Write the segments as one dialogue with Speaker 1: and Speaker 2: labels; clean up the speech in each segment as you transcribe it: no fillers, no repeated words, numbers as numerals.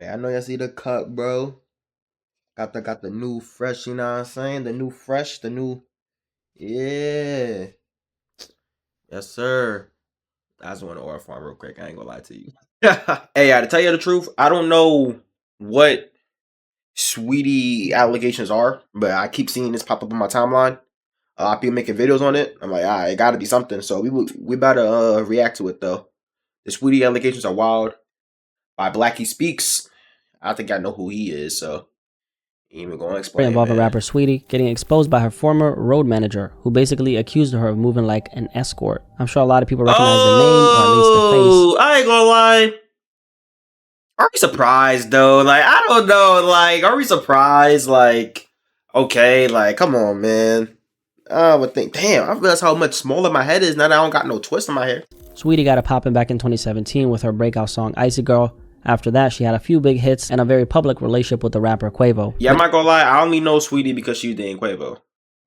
Speaker 1: Hey, I know y'all see the cut, bro. Got the new fresh, you know what I'm saying? The new fresh, the new yeah. Yes, sir. I just want to order farm real quick. I ain't gonna lie to you. Hey, to tell you the truth, I don't know what Sweetie allegations are, but I keep seeing this pop up on my timeline. A lot of people making videos on it. I'm like, it gotta be something. So we better react to it though. The Sweetie allegations are wild. By Blackie Speaks. I think I know who he is, so ain't even gonna explain,
Speaker 2: Involving
Speaker 1: man.
Speaker 2: rapper Saweetie getting exposed by her former road manager, who basically accused her of moving like an escort. I'm sure a lot of people recognize the name, or at least the face.
Speaker 1: I ain't gonna lie. Are we surprised though? Like, I don't know. Like, are we surprised? Like, okay, like, come on, man. I would think, damn, I realize how much smaller my head is now that I don't got no twist in my hair.
Speaker 2: Saweetie got it popping back in 2017 with her breakout song Icy Girl. After that, she had a few big hits and a very public relationship with the rapper Quavo.
Speaker 1: Yeah, I'm not gonna lie. I only know Sweetie because she was dating Quavo.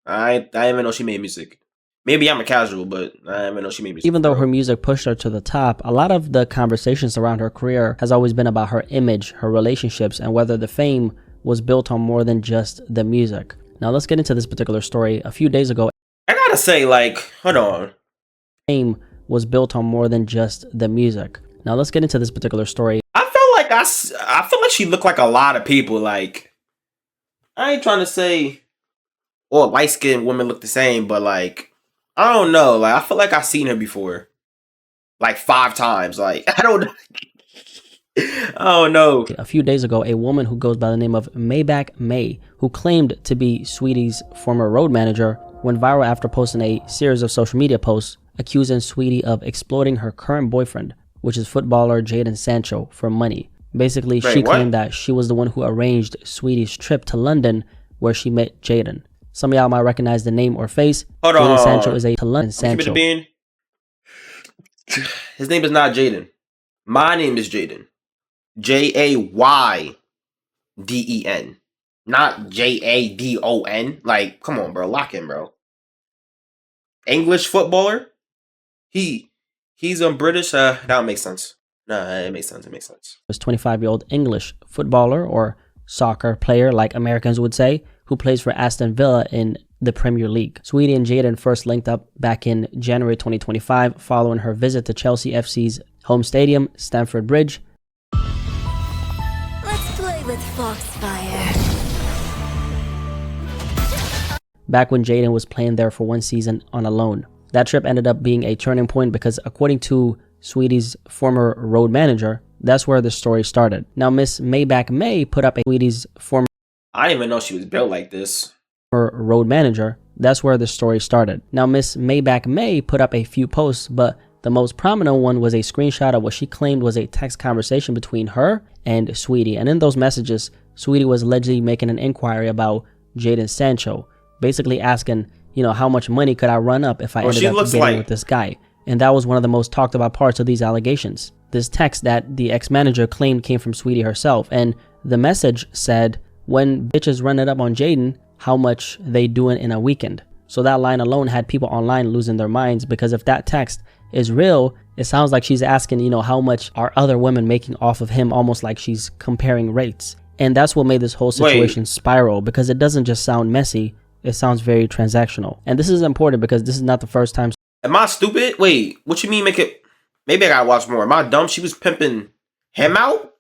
Speaker 1: I didn't even know she made music. Maybe I'm a casual, but I didn't even know she made music.
Speaker 2: Even though her music pushed her to the top, a lot of the conversations around her career has always been about her image, her relationships, and whether the fame was built on more than just the music. Now let's get into this particular story. A few days ago,
Speaker 1: I gotta say, like, hold on.
Speaker 2: Fame was built on more than just the music. Now let's get into this particular story.
Speaker 1: I feel like she looked like a lot of people. Like, I ain't trying to say all light-skinned women look the same, but like, I don't know. Like, I feel like I've seen her before, like 5 times. Like, I don't know. I don't know.
Speaker 2: A few days ago, a woman who goes by the name of Maybach May, who claimed to be Sweetie's former road manager, went viral after posting a series of social media posts accusing Saweetie of exploiting her current boyfriend, which is footballer Jadon Sancho, for money. Basically, she claimed that she was the one who arranged Saweetie's trip to London, where she met Jadon. Some of y'all might recognize the name or face. Jadon Sancho is a London Sancho.
Speaker 1: His name is not Jadon. My name is Jadon. Jayden, not Jadon. Like, come on, bro, lock in, bro. English footballer. He's British. That don't make sense. No, it makes sense. It makes sense.
Speaker 2: Was 25-year-old English footballer, or soccer player like Americans would say, who plays for Aston Villa in the Premier League. Saweetie and Jadon first linked up back in January 2025 following her visit to Chelsea FC's home stadium, Stamford Bridge.
Speaker 3: Let's play with Foxfire.
Speaker 2: Back when Jadon was playing there for one season on a loan. That trip ended up being a turning point because, according to Saweetie's former road manager, that's where the story started. Now, Miss Maybach May put up a Saweetie's former
Speaker 1: I didn't even know she was built like this.
Speaker 2: Road manager. That's where the story started. Now, Miss Maybach May put up a few posts, but the most prominent one was a screenshot of what she claimed was a text conversation between her and Saweetie. And in those messages, Saweetie was allegedly making an inquiry about Jadon Sancho, basically asking, you know, how much money could I run up if I ended up getting with this guy? And that was one of the most talked about parts of these allegations. This text that the ex-manager claimed came from Saweetie herself. And the message said, when bitches run it up on Jadon, how much they doing in a weekend. So that line alone had people online losing their minds, because if that text is real, it sounds like she's asking, you know, how much are other women making off of him, almost like she's comparing rates. And that's what made this whole situation spiral, because it doesn't just sound messy, it sounds very transactional. And this is important because this is not the first time.
Speaker 1: Am I stupid? Wait, what you mean make it? Maybe I gotta watch more. Am I dumb? She was pimping him out?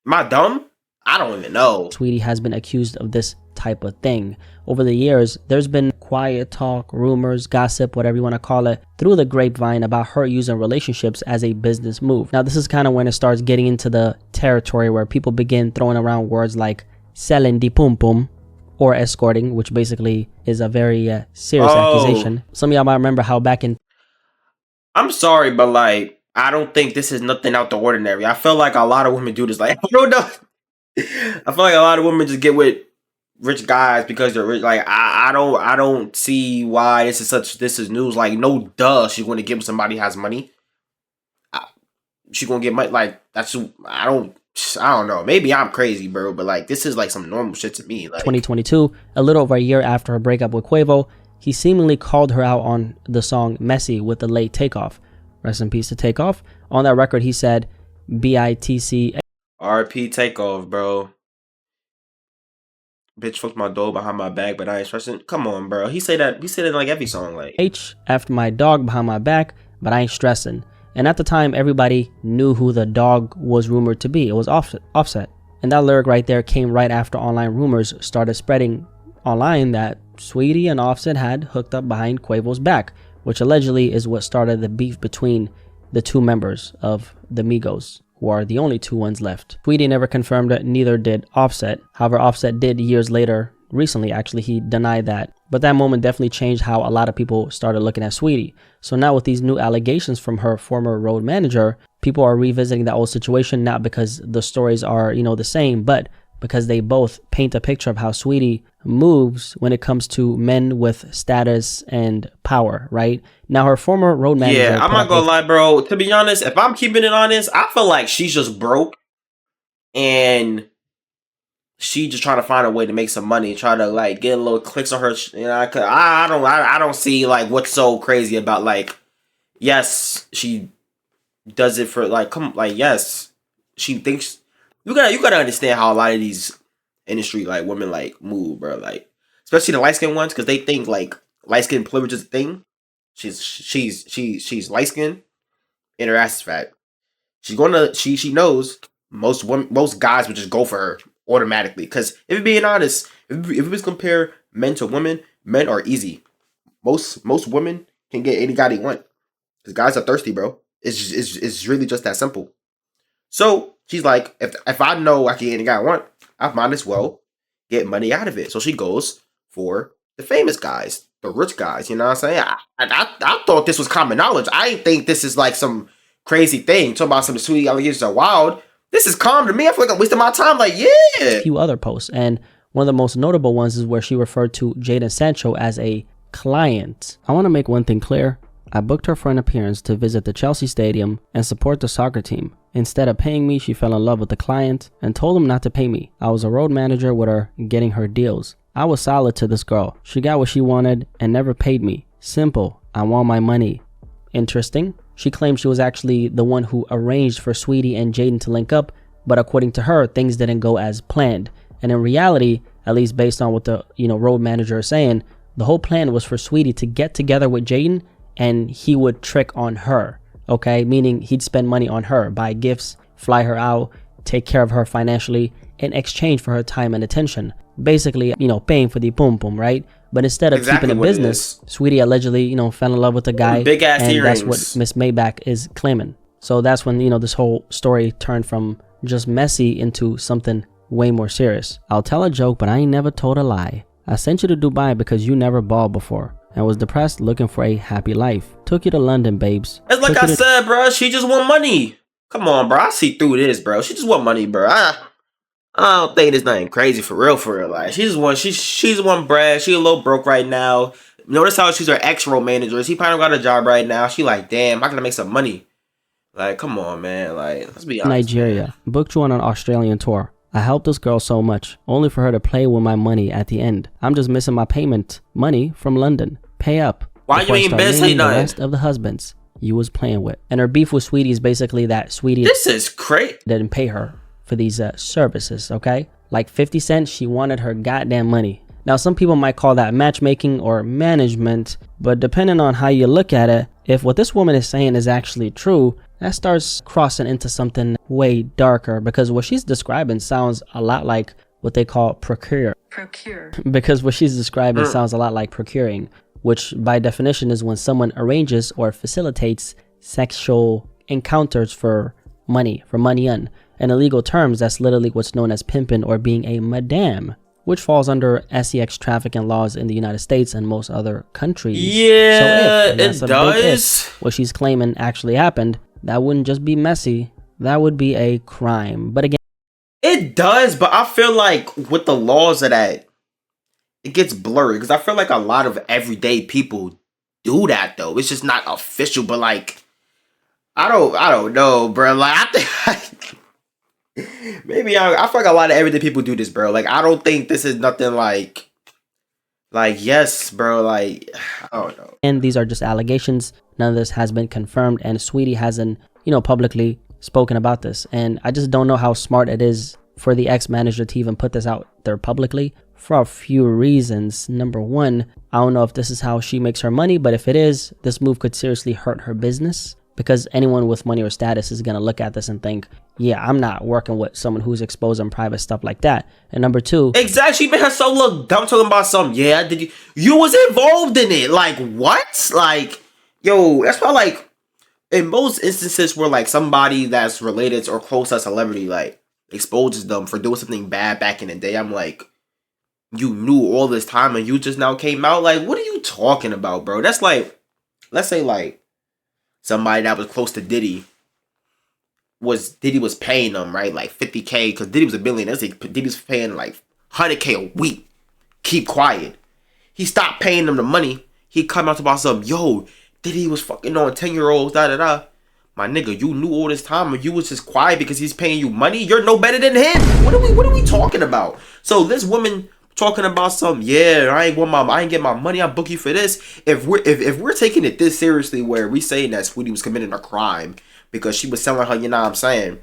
Speaker 1: Am I dumb? I don't even know.
Speaker 2: Saweetie has been accused of this type of thing. Over the years, there's been quiet talk, rumors, gossip, whatever you want to call it, through the grapevine about her using relationships as a business move. Now, this is kind of when it starts getting into the territory where people begin throwing around words like selling the pum pum or escorting, which basically is a very serious accusation. Some of y'all might remember how back in...
Speaker 1: I'm sorry, but like, I don't think this is nothing out the ordinary. I feel like a lot of women do this. Like, I don't know. I feel like a lot of women just get with rich guys because they're rich. Like, I don't see why this is news. Like, no duh, she's going to give somebody who has money. She's going to get money. Like, that's, I don't know. Maybe I'm crazy, bro, but like, this is like some normal shit to me. Like,
Speaker 2: 2022, a little over a year after her breakup with Quavo, he seemingly called her out on the song Messy with the late Takeoff. Rest in peace to Takeoff. On that record, he said, BITC.
Speaker 1: RP Takeoff, bro. Bitch fucked my dog behind my back, but I ain't stressing. Come on, bro. He said that. He said it in like every song. Like,
Speaker 2: H after my dog behind my back, but I ain't stressing. And at the time, everybody knew who the dog was rumored to be. It was Offset. And that lyric right there came right after online rumors started spreading online that Saweetie and Offset had hooked up behind Quavo's back, which allegedly is what started the beef between the two members of the Migos, who are the only two ones left. Saweetie never confirmed it, neither did Offset. However, Offset did years later, recently actually, he denied that. But that moment definitely changed how a lot of people started looking at Saweetie. So now with these new allegations from her former road manager, people are revisiting that old situation, not because the stories are, the same, but because they both paint a picture of how Saweetie moves when it comes to men with status and power, right? Now her former road manager...
Speaker 1: yeah, I'm not gonna lie, bro. To be honest, if I'm keeping it honest, I feel like she's just broke and she just trying to find a way to make some money, try to like get a little clicks on her. I don't see like what's so crazy about like, yes, she does it for like, yes, she thinks you gotta understand how a lot of these industry like women like move, bro. Like especially the light skinned ones, because they think like light skin privilege is a thing. She's light skinned and her ass is fat. She knows most guys would just go for her automatically. Because if you're being honest, if we just compare men to women, men are easy. Most women can get any guy they want. Because guys are thirsty, bro. It's really just that simple. So she's like, if I know I can get any guy I want, I might as well get money out of it. So she goes for the famous guys, the rich guys. You know what I'm saying? I thought this was common knowledge. I didn't think this is like some crazy thing. Talking about some Saweetie allegations are wild. This is calm to me. I feel like I'm wasting my time. Like, yeah.
Speaker 2: A few other posts, and one of the most notable ones is where she referred to Jadon Sancho as a client. I want to make one thing clear. I booked her for an appearance to visit the Chelsea Stadium and support the soccer team. Instead of paying me, she fell in love with the client and told him not to pay me. I was a road manager with her, getting her deals. I was solid to this girl. She got what she wanted and never paid me. Simple. I want my money. Interesting. She claimed she was actually the one who arranged for Saweetie and Jadon to link up, but according to her, things didn't go as planned. And in reality, at least based on what the road manager is saying, the whole plan was for Saweetie to get together with Jadon and he would trick on her, okay? Meaning he'd spend money on her, buy gifts, fly her out, take care of her financially in exchange for her time and attention. Basically, paying for the boom boom, right? But instead of keeping in business, Saweetie allegedly, fell in love with a guy,
Speaker 1: big ass
Speaker 2: and
Speaker 1: earrings.
Speaker 2: That's what Miss Maybach is claiming. So that's when, this whole story turned from just messy into something way more serious. I'll tell a joke, but I ain't never told a lie. I sent you to Dubai because you never balled before and was depressed looking for a happy life. Took you to London, babes.
Speaker 1: It's like I said, bro. She just want money. Come on, bro. I see through this, bro. She just want money, bro. I don't think there's nothing crazy for real. Like she's one Brad. She a little broke right now. Notice how she's her ex-road manager. He probably got a job right now. She like, damn, I gotta make some money. Like, come on, man. Like, let's be honest.
Speaker 2: Nigeria. Man. Booked you on an Australian tour. I helped this girl so much, only for her to play with my money at the end. I'm just missing my payment money from London. Pay up.
Speaker 1: Why you ain't been saying nothing?
Speaker 2: The rest of the husbands you was playing with. And her beef with Saweetie is basically that Saweetie...
Speaker 1: This is crazy.
Speaker 2: ...didn't pay her for these services, okay? Like 50 cents, she wanted her goddamn money. Now, some people might call that matchmaking or management, but depending on how you look at it, if what this woman is saying is actually true, that starts crossing into something way darker, because what she's describing sounds a lot like what they call procure. Because what she's describing sounds a lot like procuring, which by definition is when someone arranges or facilitates sexual encounters for money on. In illegal terms, that's literally what's known as pimping or being a madame, which falls under sex trafficking laws in the United States and most other countries.
Speaker 1: Yeah,
Speaker 2: so it does. What she's claiming actually happened, that wouldn't just be messy. That would be a crime. But again,
Speaker 1: it does. But I feel like with the laws of that, it gets blurry, because I feel like a lot of everyday people do that though. It's just not official. But like, I don't know, bro. Like I think. Maybe I feel like a lot of everyday people do this, bro. Like, I don't think this is nothing like, yes, bro. Like, I don't know.
Speaker 2: And these are just allegations. None of this has been confirmed, and Saweetie hasn't, publicly spoken about this. And I just don't know how smart it is for the ex-manager to even put this out there publicly for a few reasons. Number one, I don't know if this is how she makes her money, but if it is, this move could seriously hurt her business, because anyone with money or status is going to look at this and think, yeah, I'm not working with someone who's exposing private stuff like that. And number two,
Speaker 1: exactly, she made herself look dumb talking about something. Yeah, did you was involved in it? Like what? Like, yo, that's why, like, in most instances where like somebody that's related to or close to a celebrity like exposes them for doing something bad back in the day, I'm like, you knew all this time and you just now came out. Like, what are you talking about, bro? That's like, let's say like somebody that was close to Diddy was paying them, right, like 50K, because Diddy was a billionaire. Diddy was paying like 100K a week. Keep quiet. He stopped paying them the money. He come out about something. Yo, Diddy was fucking on 10-year-olds. Da da da. My nigga, you knew all this time, and you was just quiet because he's paying you money. You're no better than him. What are we talking about? So this woman talking about something. Yeah, I ain't get my money. I book you for this. If we're taking it this seriously, where we saying that Saweetie was committing a crime because she was selling her, you know what I'm saying?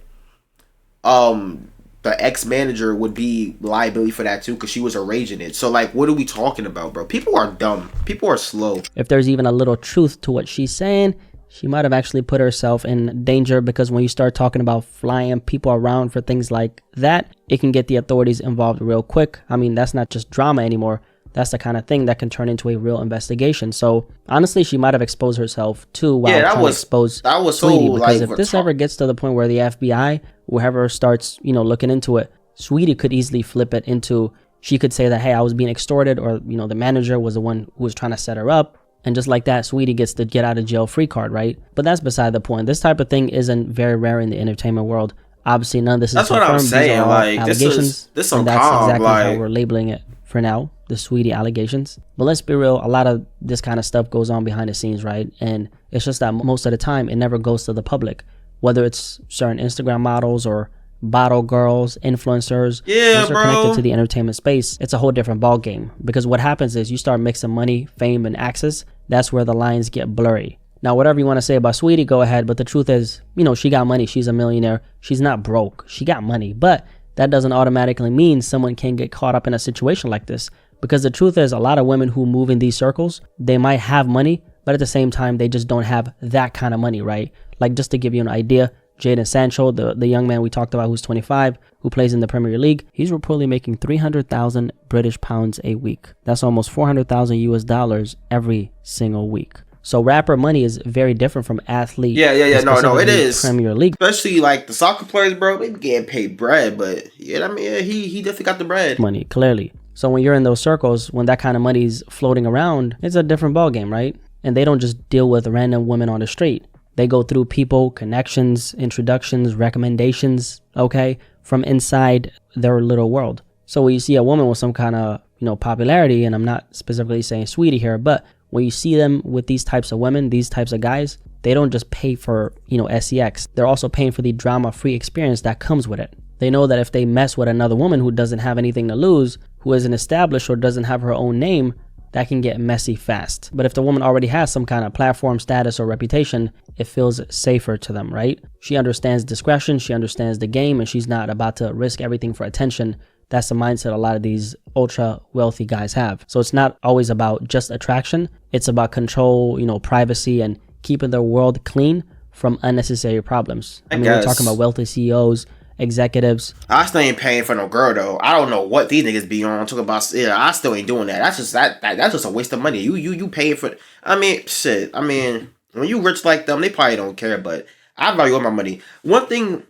Speaker 1: The ex-manager would be liability for that too, because she was arranging it. So like, what are we talking about, bro? People are dumb. People are slow.
Speaker 2: if there's even a little truth to what she's saying, she might have actually put herself in danger, because when you start talking about flying people around for things like that, it can get the authorities involved real quick. I mean, that's not just drama anymore. That's the kind of thing that can turn into a real investigation. So honestly, she might have exposed herself too while trying to expose Saweetie. Because if this ever gets to the point where the FBI, whoever starts, looking into it, Saweetie could easily flip it into, she could say that, hey, I was being extorted, or, the manager was the one who was trying to set her up. And just like that, Saweetie gets the get out of jail free card, right? But that's beside the point. This type of thing isn't very rare in the entertainment world. Obviously, none of this is
Speaker 1: That's
Speaker 2: confirmed.
Speaker 1: what I'm saying.
Speaker 2: These are all
Speaker 1: like,
Speaker 2: allegations,
Speaker 1: this
Speaker 2: and
Speaker 1: calm,
Speaker 2: that's exactly
Speaker 1: like,
Speaker 2: how we're labeling it for now, the Saweetie allegations. But let's be real, a lot of this kind of stuff goes on behind the scenes, right? And it's just that most of the time, it never goes to the public. Whether it's certain Instagram models or bottle girls, influencers, once they're connected to the entertainment space, it's a whole different ball game. Because what happens is you start mixing money, fame, and access. That's where the lines get blurry. Now, whatever you want to say about Saweetie, go ahead. But the truth is, she got money. She's a millionaire. She's not broke. She got money. But that doesn't automatically mean someone can get caught up in a situation like this. Because the truth is, a lot of women who move in these circles, they might have money, but at the same time, they just don't have that kind of money, right? Like, just to give you an idea, Jadon Sancho, the young man we talked about who's 25, who plays in the Premier League, he's reportedly making 300,000 British pounds a week. That's almost 400,000 US dollars every single week. So rapper money is very different from athlete.
Speaker 1: Yeah. No, it is.
Speaker 2: Premier League.
Speaker 1: Especially like the soccer players, bro, they be getting paid bread, but yeah, I mean, he definitely got the bread.
Speaker 2: Money, clearly. So when you're in those circles, when that kind of money's floating around, it's a different ballgame, right? And they don't just deal with random women on the street. They go through people, connections, introductions, recommendations, okay, from inside their little world. So when you see a woman with some kind of, popularity, and I'm not specifically saying Saweetie here, but when you see them with these types of women, these types of guys, they don't just pay for, sex. They're also paying for the drama-free experience that comes with it. They know that if they mess with another woman who doesn't have anything to lose, who isn't established or doesn't have her own name, that can get messy fast. But if the woman already has some kind of platform, status, or reputation, it feels safer to them, right? She understands discretion, she understands the game, and she's not about to risk everything for attention. That's the mindset a lot of these ultra wealthy guys have. So it's not always about just attraction. It's about control, privacy, and keeping their world clean from unnecessary problems. I mean, we're talking about wealthy CEOs, executives.
Speaker 1: I still ain't paying for no girl though. I don't know what these niggas be on. I'm talking about. Yeah, I still ain't doing that. That's just that's just a waste of money. You paying for. I mean, shit. I mean, when you rich like them, they probably don't care. But I value all my money. One thing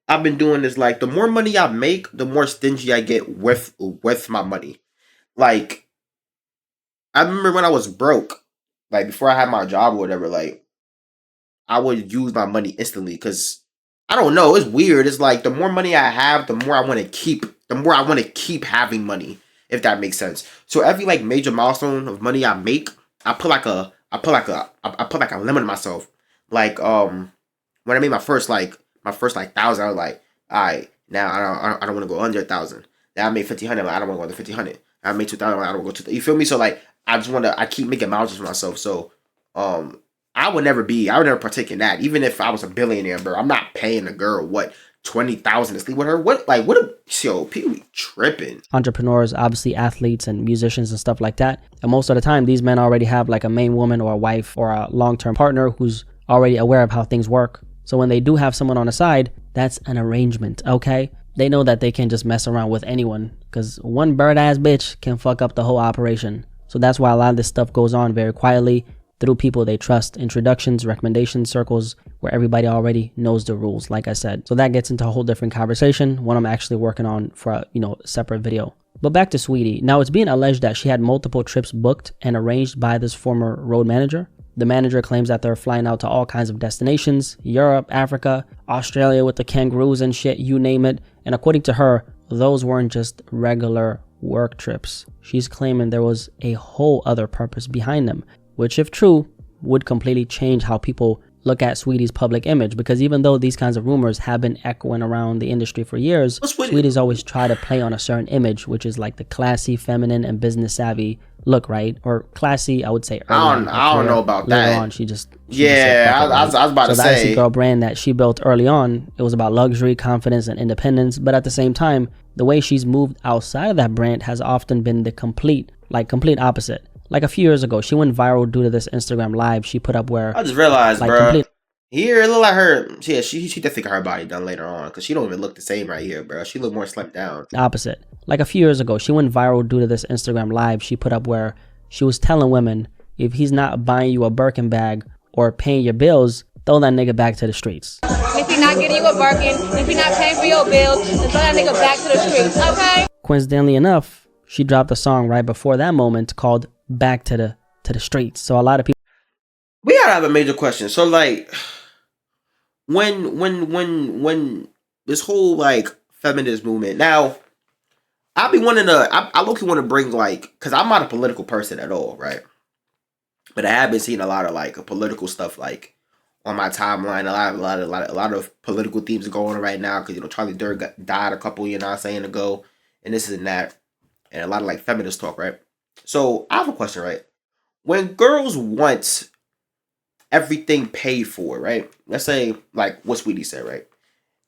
Speaker 1: I've been doing is like the more money I make, the more stingy I get with my money. Like, I remember when I was broke, like before I had my job or whatever, like I would use my money instantly because I don't know. It's weird. It's like the more money I have, the more I want to keep. The more I want to keep having money, if that makes sense. So every like major milestone of money I make, I put like a limit on myself. Like when I made my first 1,000, I was like, all right, now I don't want to go under 1,000. Now I made 1,500, like I don't want to go under 1,500. I made 2,000, like I don't want to go to. You feel me? So like I keep making milestones for myself. So I would never partake in that. Even if I was a billionaire, bro, I'm not paying a girl what 20,000 to sleep with her. Yo, people be tripping.
Speaker 2: Entrepreneurs, obviously athletes and musicians and stuff like that. And most of the time, these men already have like a main woman or a wife or a long-term partner who's already aware of how things work. So when they do have someone on the side, that's an arrangement, okay? They know that they can't just mess around with anyone because one bird-ass bitch can fuck up the whole operation. So that's why a lot of this stuff goes on very quietly through people they trust, introductions, recommendation circles, where everybody already knows the rules, like I said. So that gets into a whole different conversation, one I'm actually working on for a separate video. But back to Saweetie. Now it's being alleged that she had multiple trips booked and arranged by this former road manager. The manager claims that they're flying out to all kinds of destinations, Europe, Africa, Australia with the kangaroos and shit, you name it. And according to her, those weren't just regular work trips. She's claiming there was a whole other purpose behind them, which if true, would completely change how people look at Saweetie's public image, because even though these kinds of rumors have been echoing around the industry for years, Saweetie's always tried to play on a certain image, which is like the classy, feminine, and business savvy look, right? Or classy, I would say.
Speaker 1: I don't know about
Speaker 2: Later
Speaker 1: that.
Speaker 2: on, she just
Speaker 1: I was about to
Speaker 2: so
Speaker 1: say.
Speaker 2: the Icy Girl brand that she built early on, it was about luxury, confidence, and independence. But at the same time, the way she's moved outside of that brand has often been the complete opposite. Like a few years ago, she went viral due to this Instagram live she put up where
Speaker 1: I just realized,
Speaker 2: like
Speaker 1: bro. Here, it look like her. Yeah, she definitely got her body done later on because she don't even look the same right here, bro. She look more slimmed down.
Speaker 2: Opposite. Like a few years ago, she went viral due to this Instagram live she put up where she was telling women, if he's not buying you a Birkin bag or paying your bills, throw that nigga back to the streets.
Speaker 4: If he's not getting you a Birkin, if he's not paying for your bills, then throw that nigga back to the streets, okay?
Speaker 2: Coincidentally enough, she dropped a song right before that moment called Back to the Streets. So a lot of people,
Speaker 1: we gotta have a major question. So like, when this whole like feminist movement, now I low-key want to bring like, because I'm not a political person at all, right? But I have been seeing a lot of like political stuff like on my timeline. A lot of political themes are going on right now because Charlie Durr died a couple ago, and this and that, and a lot of like feminist talk, right? So I have a question, right? When girls want everything paid for, right? Let's say like what Saweetie said, right?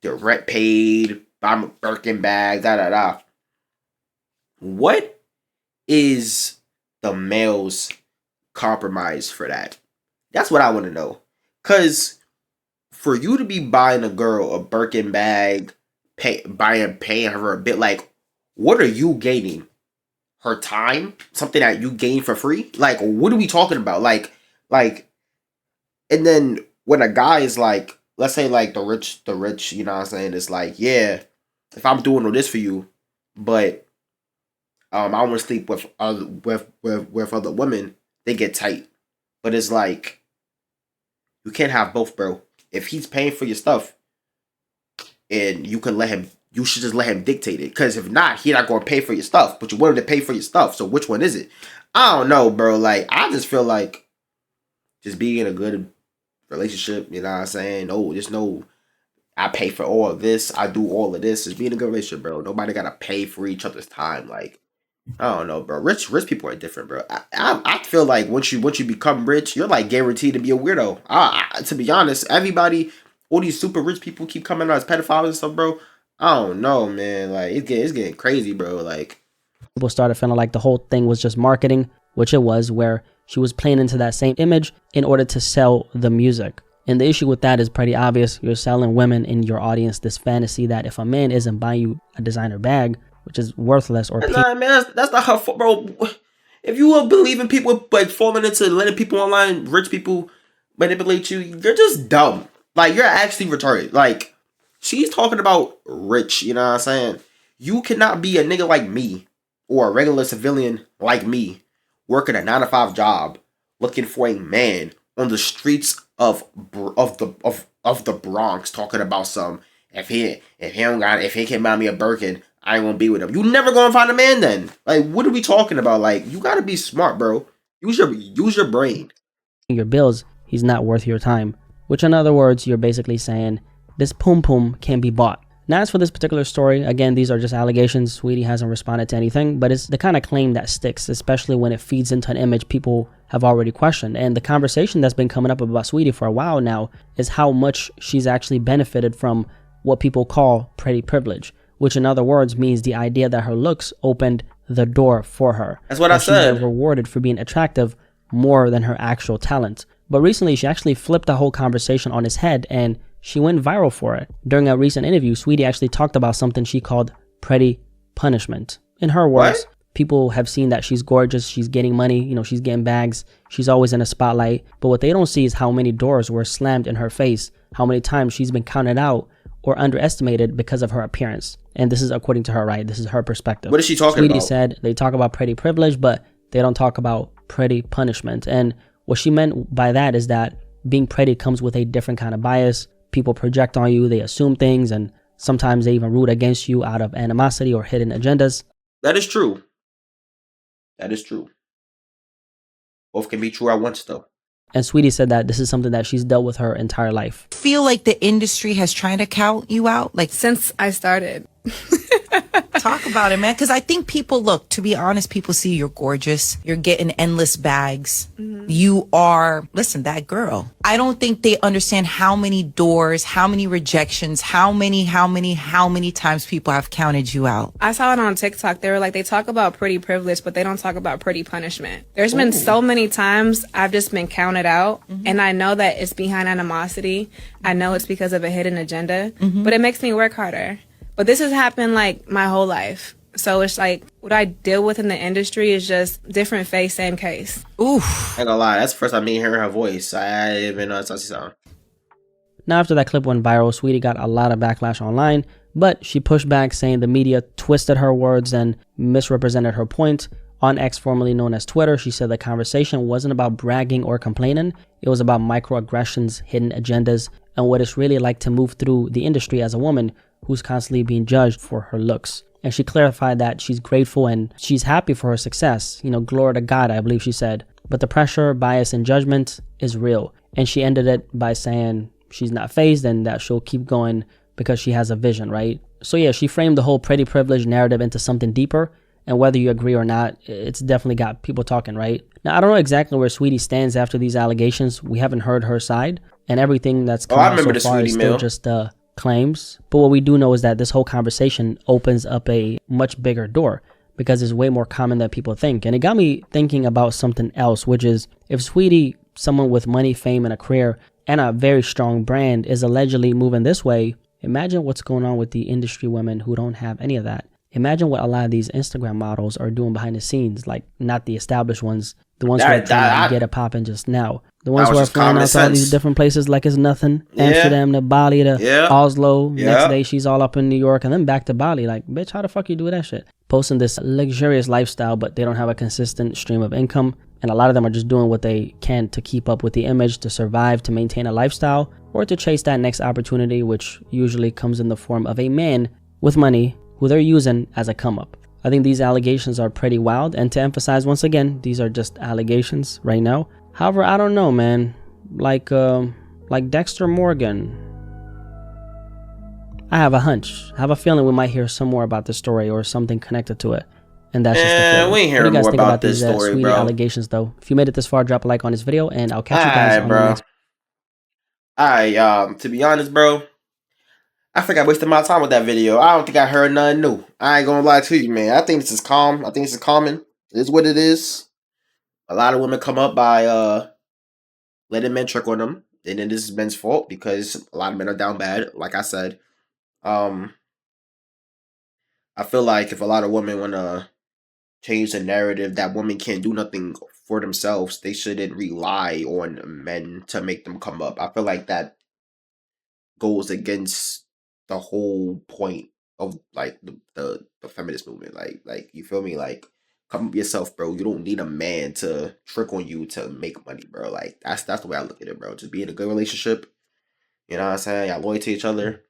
Speaker 1: The rent paid, buy a Birkin bag, da. What is the male's compromise for that? That's what I want to know. Cause for you to be buying a girl a Birkin bag, paying her a bit, like, what are you gaining? Her time? Something that you gain for free? Like, what are we talking about? Like, and then when a guy is like, let's say like the rich, it's like, yeah, if I'm doing all this for you, but I want to sleep with other women, they get tight. But it's like, you can't have both, bro. If he's paying for your stuff, and you should just let him dictate it. Because if not, he's not going to pay for your stuff. But you want him to pay for your stuff. So which one is it? I don't know, bro. Like, I just feel like just being in a good relationship, you know what I'm saying? Oh, just know I pay for all of this. I do all of this. Just being in a good relationship, bro. Nobody got to pay for each other's time. Like, I don't know, bro. Rich people are different, bro. I feel like once you become rich, you're like guaranteed to be a weirdo. To be honest, everybody, all these super rich people keep coming out as pedophiles and stuff, bro. I don't know, man. Like, it's getting crazy, bro. Like,
Speaker 2: people started feeling like the whole thing was just marketing, which it was, where she was playing into that same image in order to sell the music. And the issue with that is pretty obvious. You're selling women in your audience this fantasy that if a man isn't buying you a designer bag, which is worthless, or
Speaker 1: nah, man, that's not her fault, bro. If you believe in people like falling into letting people online, rich people manipulate you, you're just dumb. Like, you're actually retarded. Like, she's talking about rich, you know what I'm saying? You cannot be a nigga like me or a regular civilian like me working a 9-to-5 job looking for a man on the streets of the Bronx talking about some if he can't buy me a Birkin, I ain't gonna be with him. You never gonna find a man then. Like, what are we talking about? Like, you gotta be smart, bro. Use your brain.
Speaker 2: Your bills, he's not worth your time. Which, in other words, you're basically saying this pum pum can be bought. Now, as for this particular story, again, these are just allegations. Saweetie hasn't responded to anything, but it's the kind of claim that sticks, especially when it feeds into an image people have already questioned. And the conversation that's been coming up about Saweetie for a while now is how much she's actually benefited from what people call pretty privilege, which in other words means the idea that her looks opened the door for her.
Speaker 1: That's what I said.
Speaker 2: She's been rewarded for being attractive more than her actual talent. But recently, she actually flipped the whole conversation on its head and she went viral for it. During a recent interview, Saweetie actually talked about something she called pretty punishment. In her words, people have seen that she's gorgeous, she's getting money, she's getting bags, she's always in a spotlight. But what they don't see is how many doors were slammed in her face, how many times she's been counted out or underestimated because of her appearance. And this is according to her, right? This is her perspective.
Speaker 1: What is she talking about?
Speaker 2: Saweetie said they talk about pretty privilege, but they don't talk about pretty punishment. And what she meant by that is that being pretty comes with a different kind of bias. People project on you, they assume things, and sometimes they even root against you out of animosity or hidden agendas.
Speaker 1: That is true. That is true. Both can be true at once, though.
Speaker 2: And Saweetie said that this is something that she's dealt with her entire life.
Speaker 5: Feel like the industry has tried to count you out? Like,
Speaker 4: Since I started.
Speaker 5: talk about it, man. Because I think people, look, to be honest, people see you're gorgeous. You're getting endless bags. You are, listen, that girl. I don't think they understand how many doors, how many rejections, how many times people have counted you out.
Speaker 4: I saw it on TikTok. They were like, they talk about pretty privilege, but they don't talk about pretty punishment. There's been so many times I've just been counted out, and I know that it's behind animosity. I know it's because of a hidden agenda, but it makes me work harder. But this has happened like my whole life. So it's like what I deal with in the industry is just different face, same case.
Speaker 5: Oof.
Speaker 1: I ain't gonna lie, that's the first time me hearing her voice. I didn't even know that's how she sound.
Speaker 2: Now, after that clip went viral, Saweetie got a lot of backlash online, but she pushed back, saying the media twisted her words and misrepresented her point. On X, formerly known as Twitter, she said the conversation wasn't about bragging or complaining. It was about microaggressions, hidden agendas, and what it's really like to move through the industry as a woman who's constantly being judged for her looks. And she clarified that she's grateful and she's happy for her success. Glory to God, I believe she said. But the pressure, bias, and judgment is real. And she ended it by saying she's not fazed and that she'll keep going because she has a vision, right? So yeah, she framed the whole pretty privilege narrative into something deeper. And whether you agree or not, it's definitely got people talking, right? Now, I don't know exactly where Saweetie stands after these allegations. We haven't heard her side. And everything that's come out so far is still just claims. But what we do know is that this whole conversation opens up a much bigger door because it's way more common than people think. And it got me thinking about something else, which is if Saweetie, someone with money, fame, and a career, and a very strong brand, is allegedly moving this way, imagine what's going on with the industry women who don't have any of that. Imagine what a lot of these Instagram models are doing behind the scenes, like not the established ones, the ones who are trying to get it popping just now. The ones who are flying out to all these different places like it's nothing. Amsterdam to Bali to Oslo. Next day she's all up in New York and then back to Bali. Like, bitch, how the fuck you do that shit? Posting this luxurious lifestyle, but they don't have a consistent stream of income. And a lot of them are just doing what they can to keep up with the image, to survive, to maintain a lifestyle, or to chase that next opportunity, which usually comes in the form of a man with money who they're using as a come up. I think these allegations are pretty wild, and to emphasize once again, these are just allegations right now. However, I don't know, man. Like Dexter Morgan, I have a hunch. I have a feeling we might hear some more about this story or something connected to it. And that's just the feeling.
Speaker 1: We ain't hearing more about this story,
Speaker 2: Saweetie
Speaker 1: bro.
Speaker 2: allegations, though. If you made it this far, drop a like on this video, and I'll catch you guys on the next.
Speaker 1: Alright, to be honest, bro, I think I wasted my time with that video. I don't think I heard nothing new. I ain't gonna lie to you, man. I think this is calm. I think this is common. It is what it is. A lot of women come up by letting men trick on them. And then this is men's fault because a lot of men are down bad, like I said. I feel like if a lot of women want to change the narrative that women can't do nothing for themselves, they shouldn't rely on men to make them come up. I feel like that goes against the whole point of like the feminist movement. Like you feel me? Like, come up yourself, bro. You don't need a man to trick on you to make money, bro. Like that's the way I look at it, bro. Just be in a good relationship. You know what I'm saying? Y'all loyal to each other.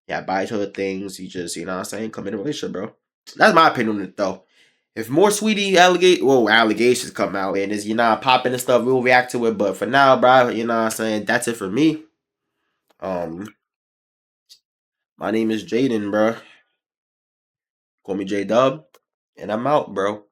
Speaker 1: Yeah, buy each other things. You just, you know what I'm saying, come in a relationship, bro. That's my opinion on it, though. If more Saweetie allegations come out and is, popping and stuff, we'll react to it. But for now, bro, you know what I'm saying, that's it for me. My name is Jaden, bro. Call me J Dub, and I'm out, bro.